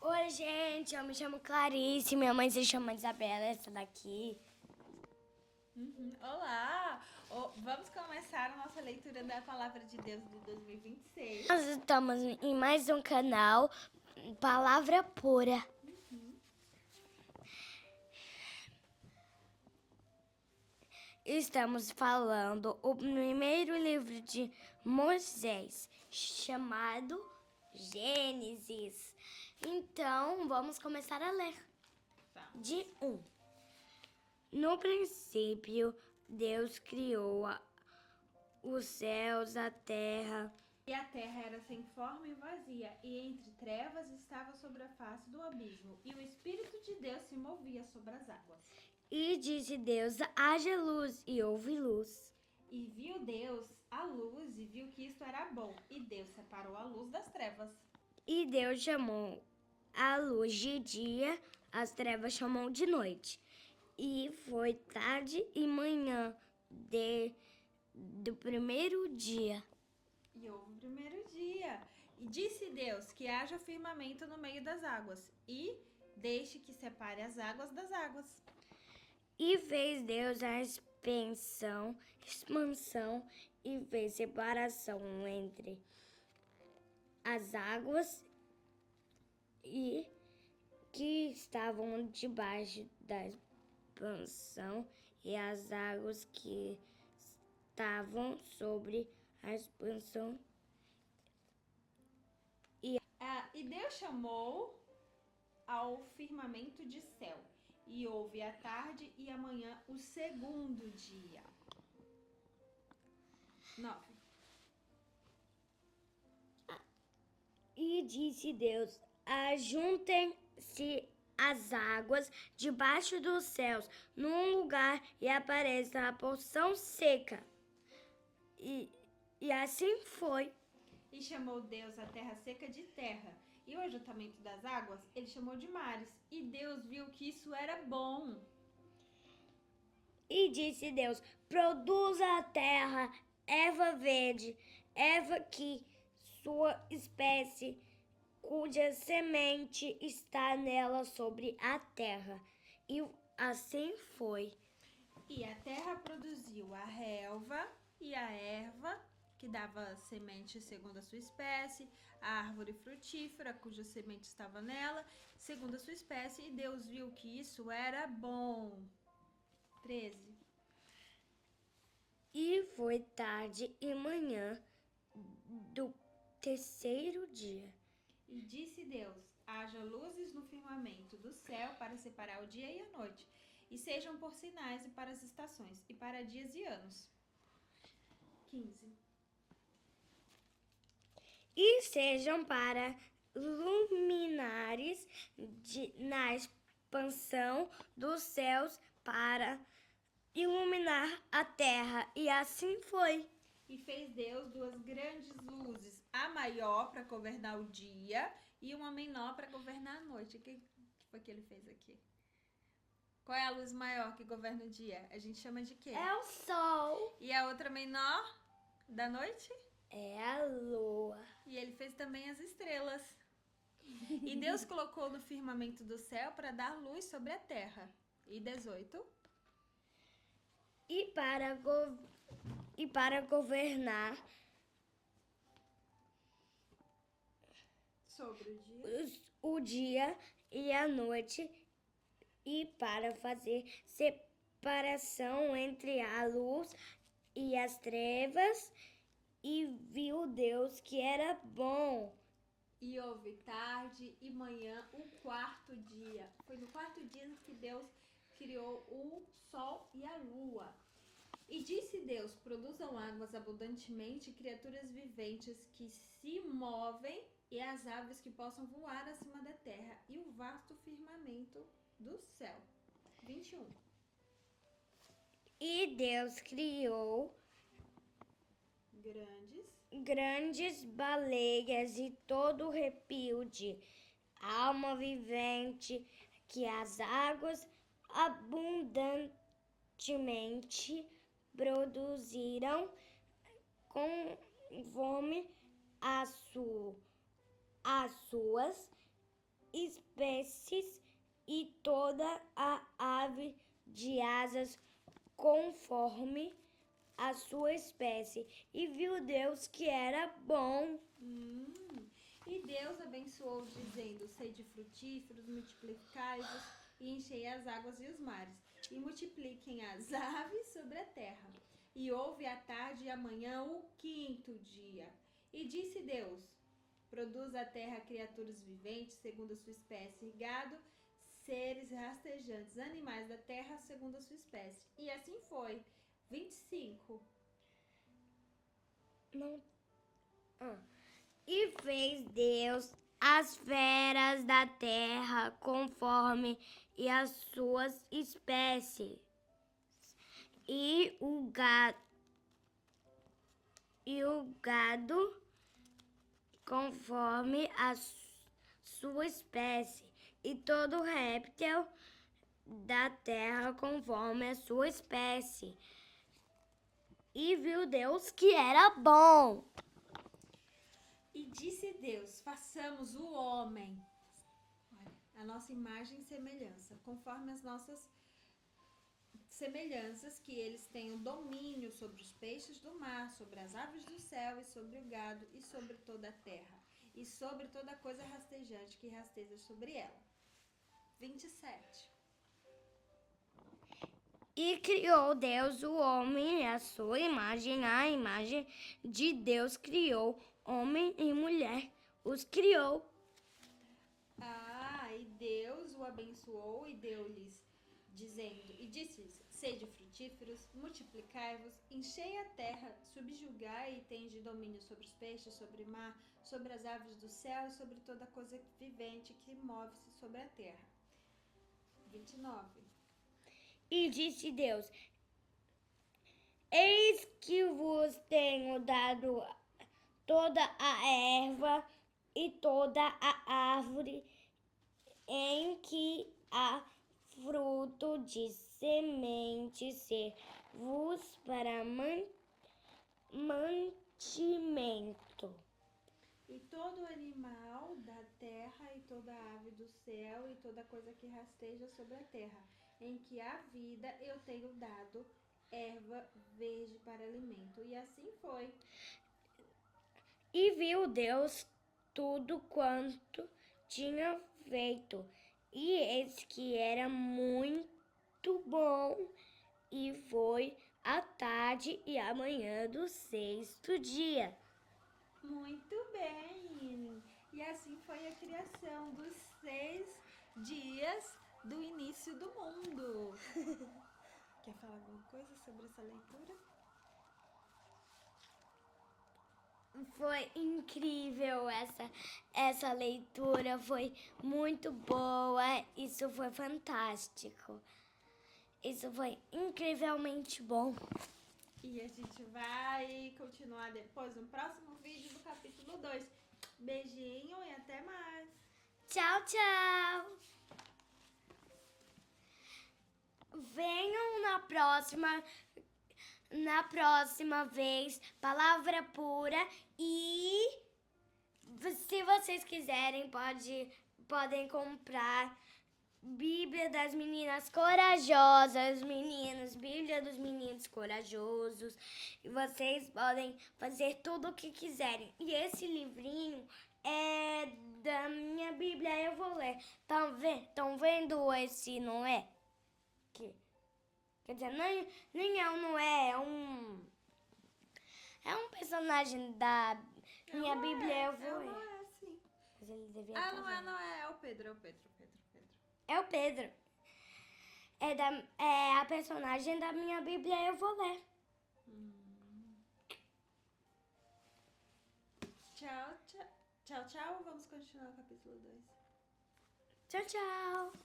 Oi, gente, eu me chamo Clarice, minha mãe se chama Isabela, essa daqui. Olá! Vamos começar a nossa leitura da Palavra de Deus de 2026. Nós estamos em mais um canal, Palavra Pura. Estamos falando o primeiro livro de Moisés, chamado Gênesis. Então, vamos começar a ler. De 1. No princípio, Deus criou os céus, a terra. E a terra era sem forma e vazia, e entre trevas estava sobre a face do abismo, e o Espírito de Deus se movia sobre as águas. E disse Deus, haja luz, e houve luz. E viu Deus a luz, e viu que isto era bom, e Deus separou a luz das trevas. E Deus chamou a luz de dia, as trevas chamou de noite. E foi tarde e manhã do primeiro dia. E houve o primeiro dia. E disse Deus que haja firmamento no meio das águas, e deixe que separe as águas das águas. E fez Deus a expansão e fez separação entre as águas e que estavam debaixo da expansão e as águas que estavam sobre a expansão. E Deus chamou ao firmamento de céu, e houve a tarde e a manhã o segundo dia. 9. E disse Deus, ajuntem-se as águas debaixo dos céus num lugar e apareça a porção seca. E assim foi. E chamou Deus a terra seca de terra, e o ajuntamento das águas ele chamou de mares. E Deus viu que isso era bom. E disse Deus, produza a terra erva verde, erva que sua espécie, cuja semente está nela sobre a terra. E assim foi. E a terra produziu a relva e a erva, que dava semente segundo a sua espécie, a árvore frutífera, cuja semente estava nela, segundo a sua espécie, e Deus viu que isso era bom. 13. E foi tarde e manhã do terceiro dia. E disse Deus, haja luzes no firmamento do céu para separar o dia e a noite, e sejam por sinais e para as estações, e para dias e anos. 15. E sejam para luminares na expansão dos céus para iluminar a terra. E assim foi. E fez Deus duas grandes luzes, a maior para governar o dia e uma menor para governar a noite. O que foi que ele fez aqui? Qual é a luz maior que governa o dia? A gente chama de quê? É o sol. E a outra menor da noite? É a lua. E ele fez também as estrelas. E Deus colocou no firmamento do céu para dar luz sobre a terra. E 18. E para governar Sobre o dia. o dia e a noite, e para fazer separação entre a luz e as trevas, e viu Deus que era bom. E houve tarde e manhã, o quarto dia. Foi no quarto dia que Deus criou o sol e a lua. E disse Deus, produzam águas abundantemente, criaturas viventes que se movem, e as aves que possam voar acima da terra, e o vasto firmamento do céu. 21. E Deus criou grandes baleias e todo repio de alma vivente que as águas abundantemente produziram conforme as suas espécies e toda a ave de asas conforme a sua espécie. E viu Deus que era bom. E Deus abençoou, dizendo: sede frutíferos, multiplicai-vos e enchei as águas e os mares, e multipliquem as aves sobre a terra. E houve à tarde e amanhã o quinto dia. E disse Deus: produz a terra criaturas viventes, segundo a sua espécie, gado, seres rastejantes, animais da terra, segundo a sua espécie. E assim foi. 25. Não. E fez Deus as feras da terra conforme e as suas espécies, e o gado conforme a sua espécie, e todo réptil da terra conforme a sua espécie. E viu Deus que era bom. E disse Deus: façamos o homem, olha, a nossa imagem e semelhança, conforme as nossas semelhanças, que eles tenham domínio sobre os peixes do mar, sobre as aves do céu, e sobre o gado, e sobre toda a terra, e sobre toda coisa rastejante que rasteja sobre ela. 27. E criou Deus o homem à sua imagem, a imagem de Deus criou, homem e mulher os criou. E Deus o abençoou e deu-lhes, dizendo, e disse-lhes: sede frutíferos, multiplicai-vos, enchei a terra, subjugai e tende domínio sobre os peixes, sobre o mar, sobre as aves do céu e sobre toda coisa vivente que move-se sobre a terra. 29. E disse Deus: eis que vos tenho dado toda a erva e toda a árvore em que há fruto de semente, ser-vos para mantimento. E todo animal da terra e toda ave do céu e toda coisa que rasteja sobre a terra, em que há vida, eu tenho dado erva verde para alimento. E assim foi. E viu Deus tudo quanto tinha feito, e eis que era muito bom. E foi a tarde e a manhã do sexto dia. Muito bem! E assim foi a criação dos 6 dias do início do mundo. Quer falar alguma coisa sobre essa leitura? Foi incrível essa leitura, foi muito boa, isso foi fantástico. Isso foi incrivelmente bom. E a gente vai continuar depois no próximo vídeo do capítulo 2. Beijinho e até mais! Tchau, tchau! Venham na próxima vez, palavra pura, e se vocês quiserem, podem comprar Bíblia das Meninas Corajosas, meninos, Bíblia dos Meninos Corajosos, e vocês podem fazer tudo o que quiserem. E esse livrinho é da minha Bíblia, eu vou ler. Estão vendo esse, não é? Quer dizer, nem é um, não é, é um personagem da minha Bíblia, eu vou ler. Não é assim. Mas ele devia estar vendo. Não é. É o Pedro. É o Pedro. É a personagem da minha Bíblia, eu vou ler. Tchau. Vamos continuar o capítulo 2. Tchau, tchau.